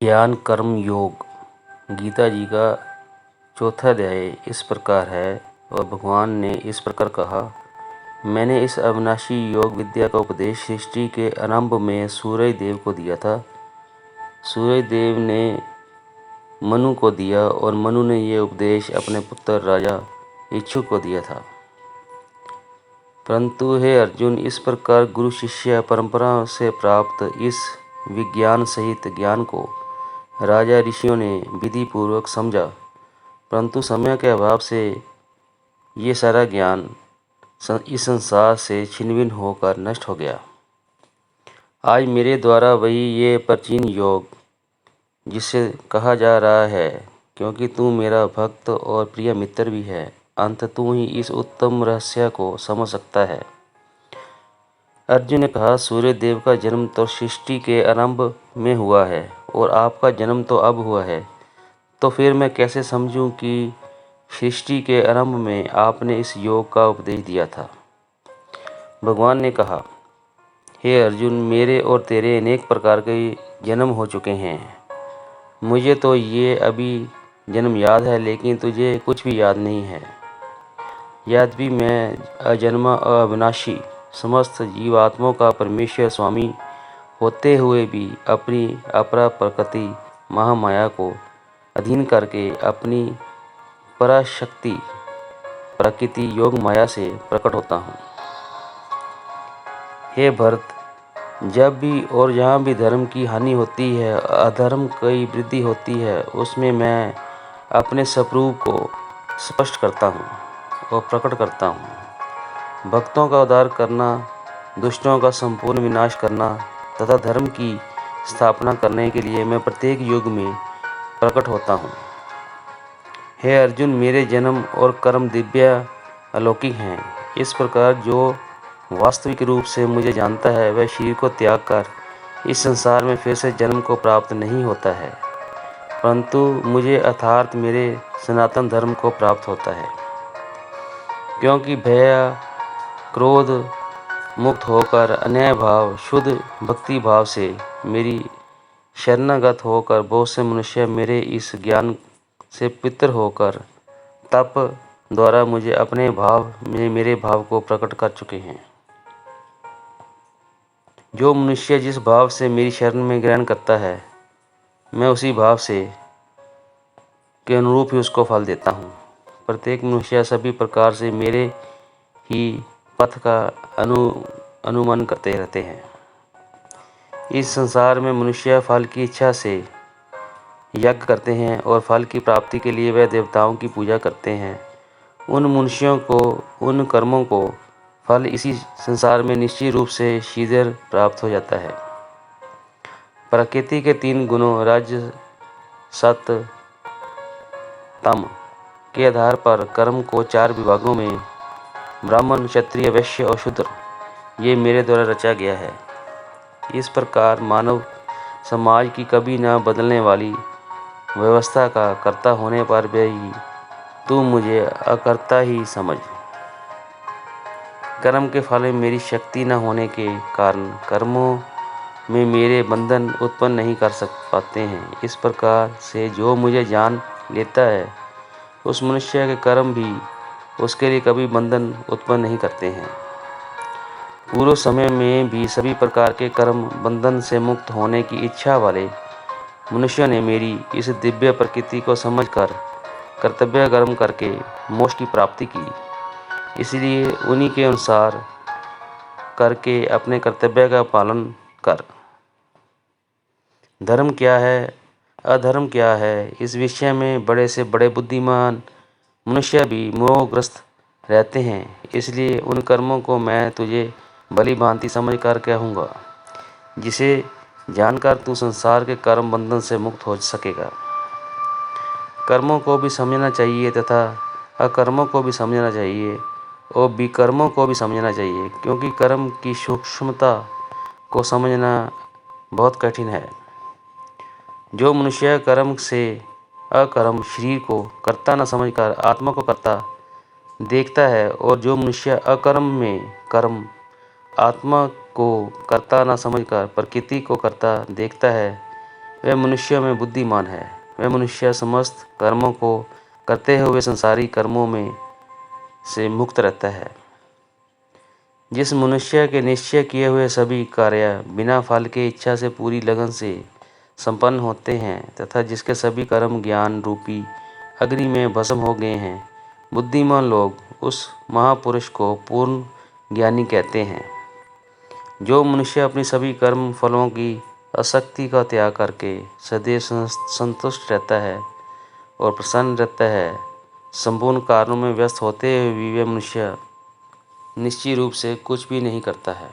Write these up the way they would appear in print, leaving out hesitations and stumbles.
ज्ञान कर्म योग गीता जी का चौथा अध्याय इस प्रकार है और भगवान ने इस प्रकार कहा, मैंने इस अविनाशी योग विद्या का उपदेश सृष्टि के आरंभ में सूर्य देव को दिया था। सूर्य देव ने मनु को दिया और मनु ने यह उपदेश अपने पुत्र राजा इच्छुक को दिया था। परंतु हे अर्जुन, इस प्रकार गुरु शिष्य परंपरा से प्राप्त इस विज्ञान सहित ज्ञान को राजा ऋषियों ने विधि पूर्वक समझा, परंतु समय के अभाव से ये सारा ज्ञान इस संसार से छिन्न-भिन्न होकर नष्ट हो गया। आज मेरे द्वारा वही ये प्राचीन योग जिसे कहा जा रहा है, क्योंकि तू मेरा भक्त और प्रिय मित्र भी है, अंत तू ही इस उत्तम रहस्य को समझ सकता है। अर्जुन ने कहा, सूर्य देव का जन्म तो सृष्टि के आरंभ में हुआ है और आपका जन्म तो अब हुआ है, तो फिर मैं कैसे समझूं कि सृष्टि के आरंभ में आपने इस योग का उपदेश दिया था। भगवान ने कहा, हे अर्जुन, मेरे और तेरे अनेक प्रकार के जन्म हो चुके हैं। मुझे तो ये अभी जन्म याद है, लेकिन तुझे कुछ भी याद नहीं है। यद्यपि मैं अजन्मा अविनाशी समस्त जीवात्माओं का परमेश्वर स्वामी होते हुए भी अपनी अपरा प्रकृति महामाया को अधीन करके अपनी पराशक्ति प्रकृति योग माया से प्रकट होता हूँ। हे भरत, जब भी और जहाँ भी धर्म की हानि होती है, अधर्म की वृद्धि होती है, उसमें मैं अपने स्वरूप को स्पष्ट करता हूँ और प्रकट करता हूँ। भक्तों का उद्धार करना, दुष्टों का संपूर्ण विनाश करना तथा धर्म की स्थापना करने के लिए मैं प्रत्येक युग में प्रकट होता हूँ। हे अर्जुन, मेरे जन्म और कर्म दिव्य अलौकिक हैं। इस प्रकार जो वास्तविक रूप से मुझे जानता है, वह शरीर को त्याग कर इस संसार में फिर से जन्म को प्राप्त नहीं होता है, परंतु मुझे अर्थात मेरे सनातन धर्म को प्राप्त होता है। क्योंकि भय क्रोध मुक्त होकर अन्याय भाव शुद्ध भक्ति भाव से मेरी शरणागत होकर बहुत से मनुष्य मेरे इस ज्ञान से पवित्र होकर तप द्वारा मुझे अपने भाव में मेरे भाव को प्रकट कर चुके हैं। जो मनुष्य जिस भाव से मेरी शरण में ग्रहण करता है, मैं उसी भाव से के अनुरूप ही उसको फल देता हूँ। प्रत्येक मनुष्य सभी प्रकार से मेरे ही पथ का अनुमान करते रहते हैं। इस संसार में मनुष्य फल की इच्छा से यज्ञ करते हैं और फल की प्राप्ति के लिए वह देवताओं की पूजा करते हैं। उन मनुष्यों को उन कर्मों को फल इसी संसार में निश्चित रूप से शीघ्र प्राप्त हो जाता है। प्रकृति के 3 गुणों रज सत तम के आधार पर कर्म को 4 विभागों में ब्राह्मण, क्षत्रिय, वैश्य और शूद्र ये मेरे द्वारा रचा गया है। इस प्रकार मानव समाज की कभी न बदलने वाली व्यवस्था का कर्ता होने पर भी तू मुझे अकर्ता ही समझ। कर्म के फल में मेरी शक्ति न होने के कारण कर्मों में मेरे बंधन उत्पन्न नहीं कर पाते हैं। इस प्रकार से जो मुझे जान लेता है, उस मनुष्य के कर्म भी उसके लिए कभी बंधन उत्पन्न नहीं करते हैं। पूर्व समय में भी सभी प्रकार के कर्म बंधन से मुक्त होने की इच्छा वाले मनुष्यों ने मेरी इस दिव्य प्रकृति को समझकर कर्तव्य कर्म करके मोक्ष की प्राप्ति की। इसलिए उन्हीं के अनुसार करके अपने कर्तव्य का पालन कर। धर्म क्या है, अधर्म क्या है, इस विषय में बड़े से बड़े बुद्धिमान मनुष्य भी मोहग्रस्त रहते हैं। इसलिए उन कर्मों को मैं तुझे भली भांति समझ कर कहूँगा, जिसे जानकर तू संसार के कर्म बंधन से मुक्त हो सकेगा। कर्मों को भी समझना चाहिए तथा अकर्मों को भी समझना चाहिए और विकर्मों को भी समझना चाहिए, क्योंकि कर्म की सूक्ष्मता को समझना बहुत कठिन है। जो मनुष्य कर्म से अकर्म शरीर को कर्ता न समझकर आत्मा को कर्ता देखता है, और जो मनुष्य अकर्म में कर्म आत्मा को कर्ता न समझकर प्रकृति को कर्ता देखता है, वह मनुष्य में बुद्धिमान है। वह मनुष्य समस्त कर्मों को करते हुए संसारी कर्मों में से मुक्त रहता है। जिस मनुष्य के निश्चय किए हुए सभी कार्य बिना फल के इच्छा से पूरी लगन से संपन्न होते हैं तथा जिसके सभी कर्म ज्ञान रूपी अग्नि में भस्म हो गए हैं, बुद्धिमान लोग उस महापुरुष को पूर्ण ज्ञानी कहते हैं। जो मनुष्य अपनी सभी कर्म फलों की आसक्ति का त्याग करके सदैव संतुष्ट रहता है और प्रसन्न रहता है, संपूर्ण कारणों में व्यस्त होते हुए भी वह मनुष्य निश्चित रूप से कुछ भी नहीं करता है।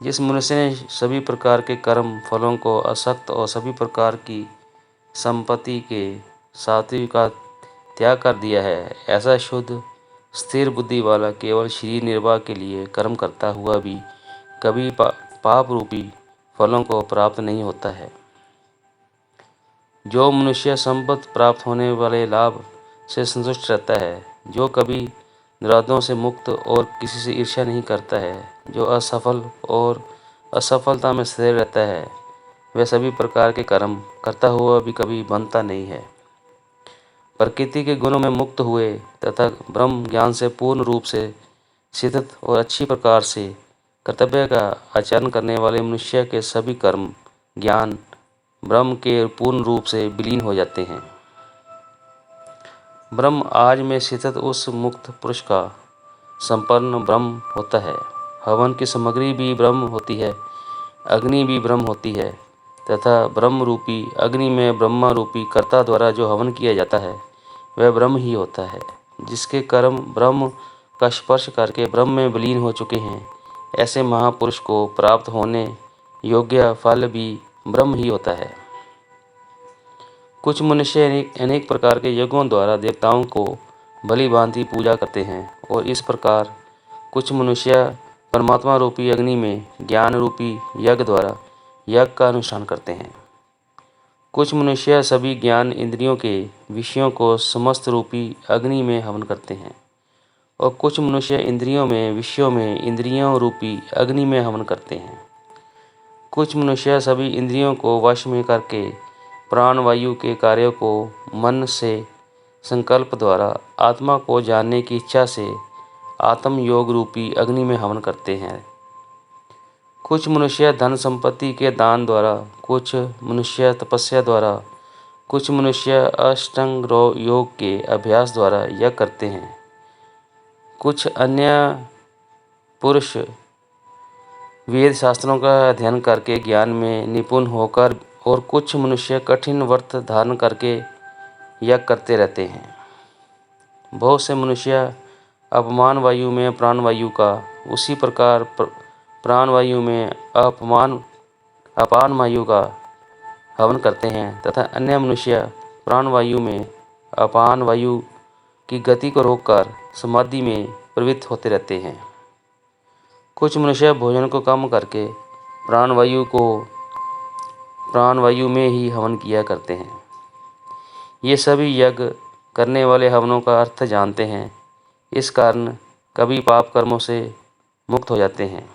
जिस मनुष्य ने सभी प्रकार के कर्म फलों को आसक्त और सभी प्रकार की संपत्ति के सात्विक का त्याग कर दिया है, ऐसा शुद्ध स्थिर बुद्धि वाला केवल शरीर निर्वाह के लिए कर्म करता हुआ भी कभी पाप रूपी फलों को प्राप्त नहीं होता है। जो मनुष्य संपत्ति प्राप्त होने वाले लाभ से संतुष्ट रहता है, जो कभी निरादों से मुक्त और किसी से ईर्ष्या नहीं करता है, जो असफल और असफलता में स्थिर रहता है, वह सभी प्रकार के कर्म करता हुआ भी कभी बनता नहीं है। प्रकृति के गुणों में मुक्त हुए तथा ब्रह्म ज्ञान से पूर्ण रूप से सिद्ध और अच्छी प्रकार से कर्तव्य का आचरण करने वाले मनुष्य के सभी कर्म ज्ञान ब्रह्म के पूर्ण रूप से विलीन हो जाते हैं। ब्रह्म आज में स्थित उस मुक्त पुरुष का संपन्न ब्रह्म होता है। हवन की सामग्री भी ब्रह्म होती है, अग्नि भी ब्रह्म होती है तथा ब्रह्म रूपी अग्नि में ब्रह्मा रूपी कर्ता द्वारा जो हवन किया जाता है वह ब्रह्म ही होता है। जिसके कर्म ब्रह्म का स्पर्श करके ब्रह्म में विलीन हो चुके हैं, ऐसे महापुरुष को प्राप्त होने योग्य फल भी ब्रह्म ही होता है। कुछ मनुष्य अनेक प्रकार के यज्ञों द्वारा देवताओं को भली भांति पूजा करते हैं और इस प्रकार कुछ मनुष्य परमात्मा रूपी अग्नि में ज्ञान रूपी यज्ञ द्वारा यज्ञ का अनुष्ठान करते हैं। कुछ मनुष्य सभी ज्ञान इंद्रियों के विषयों को समस्त रूपी अग्नि में हवन करते हैं और कुछ मनुष्य इंद्रियों में विषयों में इंद्रियों रूपी अग्नि में हवन करते हैं। कुछ मनुष्य सभी इंद्रियों को वश में करके प्राण वायु के कार्यों को मन से संकल्प द्वारा आत्मा को जानने की इच्छा से आत्म योग रूपी अग्नि में हवन करते हैं। कुछ मनुष्य धन संपत्ति के दान द्वारा, कुछ मनुष्य तपस्या द्वारा, कुछ मनुष्य अष्टांग योग के अभ्यास द्वारा यह करते हैं। कुछ अन्य पुरुष वेद शास्त्रों का अध्ययन करके ज्ञान में निपुण होकर और कुछ मनुष्य कठिन व्रत धारण करके यज्ञ करते रहते हैं। बहुत से मनुष्य अपमान वायु में प्राण वायु का, उसी प्रकार प्राण वायु में अपान वायु का हवन करते हैं तथा अन्य मनुष्य प्राण वायु में अपान वायु की गति को रोककर समाधि में प्रवृत्त होते रहते हैं। कुछ मनुष्य भोजन को कम करके प्राण वायु में ही हवन किया करते हैं। ये सभी यज्ञ करने वाले हवनों का अर्थ जानते हैं, इस कारण कभी पाप कर्मों से मुक्त हो जाते हैं।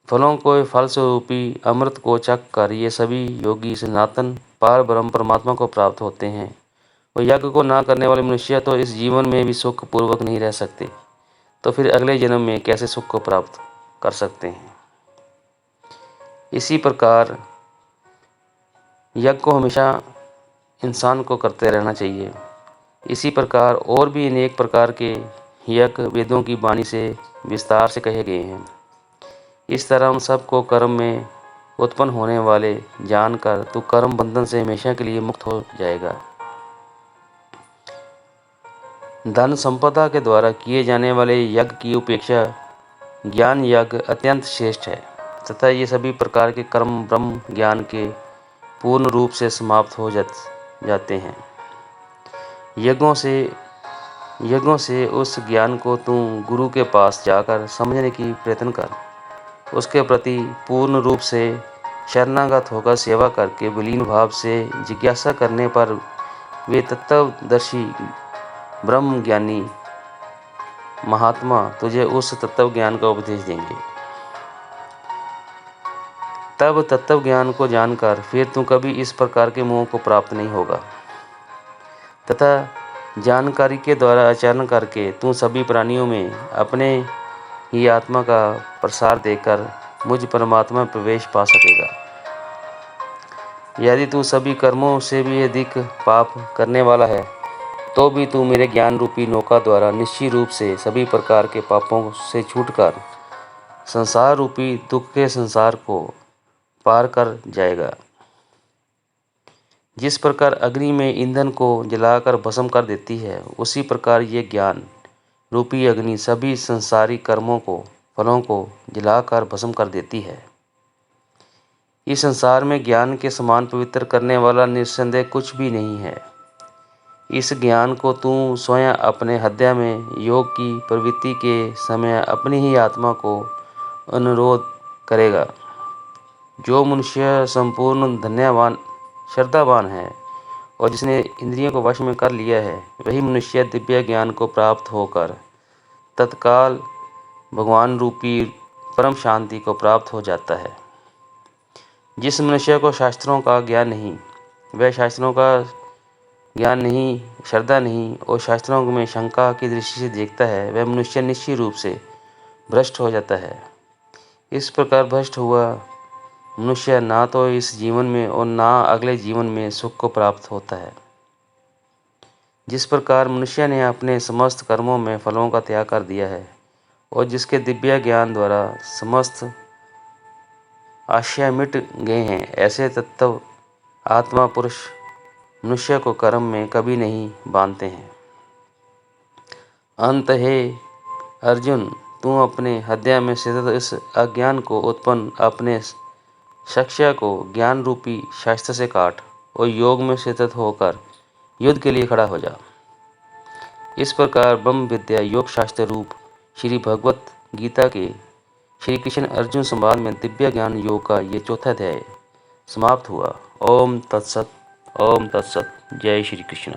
फलों को फल स्वरूपी अमृत को चख कर ये सभी योगी सनातन पार ब्रह्म परमात्मा को प्राप्त होते हैं। और यज्ञ को ना करने वाले मनुष्य तो इस जीवन में भी सुख पूर्वक नहीं रह सकते, तो फिर अगले जन्म में कैसे सुख को प्राप्त कर सकते हैं। इसी प्रकार यज्ञ को हमेशा इंसान को करते रहना चाहिए। इसी प्रकार और भी अनेक प्रकार के यज्ञ वेदों की वाणी से विस्तार से कहे गए हैं। इस तरह हम सबको कर्म में उत्पन्न होने वाले जानकर तू कर्म बंधन से हमेशा के लिए मुक्त हो जाएगा। धन संपदा के द्वारा किए जाने वाले यज्ञ की उपेक्षा ज्ञान यज्ञ अत्यंत श्रेष्ठ है तथा ये सभी प्रकार के कर्म ब्रह्म ज्ञान के पूर्ण रूप से समाप्त हो जाते हैं। यज्ञों से उस ज्ञान को तू गुरु के पास जाकर समझने की प्रयत्न कर। उसके प्रति पूर्ण रूप से शरणागत होकर सेवा करके विलीन भाव से जिज्ञासा करने पर वे तत्वदर्शी ब्रह्म ज्ञानी महात्मा तुझे उस तत्व ज्ञान का उपदेश देंगे। तब तत्व ज्ञान को जानकर फिर तू कभी इस प्रकार के मोह को प्राप्त नहीं होगा तथा जानकारी के द्वारा आचरण करके तू सभी प्राणियों में अपने ही आत्मा का प्रसार देकर मुझ परमात्मा में प्रवेश पा सकेगा। यदि तू सभी कर्मों से भी अधिक पाप करने वाला है तो भी तू मेरे ज्ञान रूपी नौका द्वारा निश्चित रूप से सभी प्रकार के पापों से छूटकर संसार रूपी दुख के संसार को पार कर जाएगा। जिस प्रकार अग्नि में ईंधन को जलाकर भस्म कर देती है, उसी प्रकार ये ज्ञान रूपी अग्नि सभी संसारिक कर्मों को फलों को जलाकर भस्म कर देती है। इस संसार में ज्ञान के समान पवित्र करने वाला निस्संदेह कुछ भी नहीं है। इस ज्ञान को तू स्वयं अपने हृदय में योग की प्रवृत्ति के समय अपनी ही आत्मा को अनुरोध करेगा। जो मनुष्य संपूर्ण धन्यवान श्रद्धावान है और जिसने इंद्रियों को वश में कर लिया है, वही मनुष्य दिव्य ज्ञान को प्राप्त होकर तत्काल भगवान रूपी परम शांति को प्राप्त हो जाता है। जिस मनुष्य को शास्त्रों का ज्ञान नहीं, वह शास्त्रों का ज्ञान नहीं, श्रद्धा नहीं और शास्त्रों में शंका की दृष्टि से देखता है, वह मनुष्य निश्चित रूप से भ्रष्ट हो जाता है। इस प्रकार भ्रष्ट हुआ मनुष्य ना तो इस जीवन में और ना अगले जीवन में सुख को प्राप्त होता है। जिस प्रकार मनुष्य ने अपने समस्त कर्मों में फलों का त्याग कर दिया है और जिसके दिव्य ज्ञान द्वारा समस्त आशय मिट गए हैं, ऐसे तत्व आत्मा पुरुष मनुष्य को कर्म में कभी नहीं बांधते हैं। अंत हे अर्जुन, तू अपने हृदय में स्थित इस अज्ञान को उत्पन्न अपने शिक्षा को ज्ञान रूपी शास्त्र से काट और योग में स्थित होकर युद्ध के लिए खड़ा हो जा। इस प्रकार ब्रह्म विद्या योग शास्त्र रूप श्री भगवत गीता के श्री कृष्ण अर्जुन संवाद में दिव्य ज्ञान योग का ये चौथा अध्याय समाप्त हुआ। ओम तत्सत, ओम तत्सत। जय श्री कृष्ण।